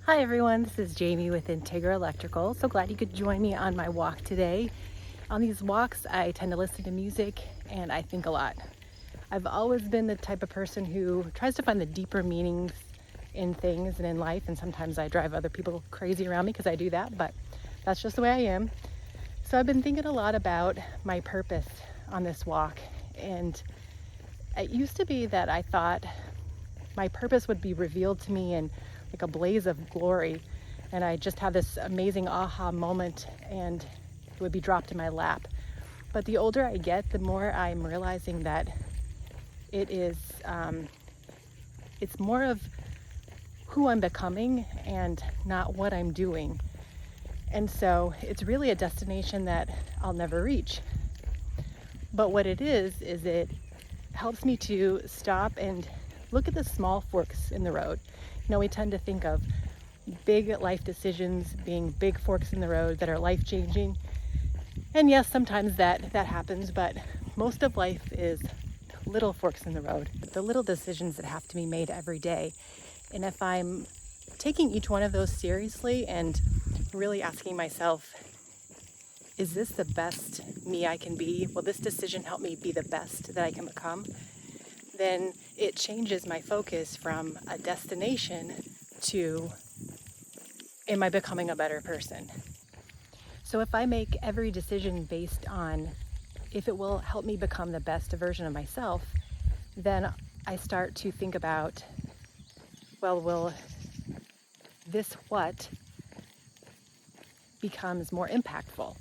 Hi everyone, this is Jamie with Integra Electrical. So glad you could join me on my walk today. On these walks, I tend to listen to music and I think a lot. I've always been the type of person who tries to find the deeper meanings in things and in life, and sometimes I drive other people crazy around me because I do that, but that's just the way I am. So I've been thinking a lot about my purpose on this walk, and it used to be that I thought my purpose would be revealed to me in like a blaze of glory, and I just have this amazing aha moment and it would be dropped in my lap. But the older I get, the more I'm realizing that it's more of who I'm becoming and not what I'm doing. And so it's really a destination that I'll never reach. But what it is it helps me to stop and look at the small forks in the road. You know, we tend to think of big life decisions being big forks in the road that are life-changing. And yes, sometimes that happens, but most of life is little forks in the road, the little decisions that have to be made every day. And if I'm taking each one of those seriously and really asking myself, is this the best me I can be? Will this decision help me be the best that I can become? Then it changes my focus from a destination to, am I becoming a better person? So if I make every decision based on if it will help me become the best version of myself, then I start to think about, well, will this what becomes more impactful?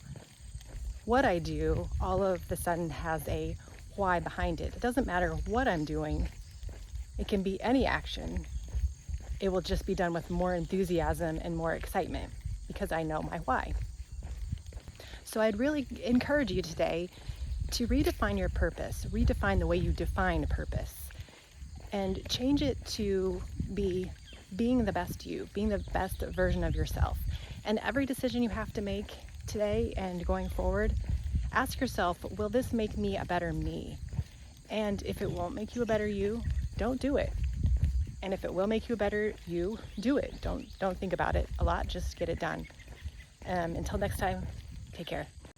What I do all of the sudden has a why behind it. It doesn't matter what I'm doing. It can be any action. It will just be done with more enthusiasm and more excitement because I know my why. So I'd really encourage you today to redefine your purpose, redefine the way you define purpose, and change it to be being the best you, being the best version of yourself. And every decision you have to make today and going forward, ask yourself, will this make me a better me? And if it won't make you a better you, don't do it. And if it will make you a better you, do it. Don't think about it a lot, just get it done. Until next time, take care.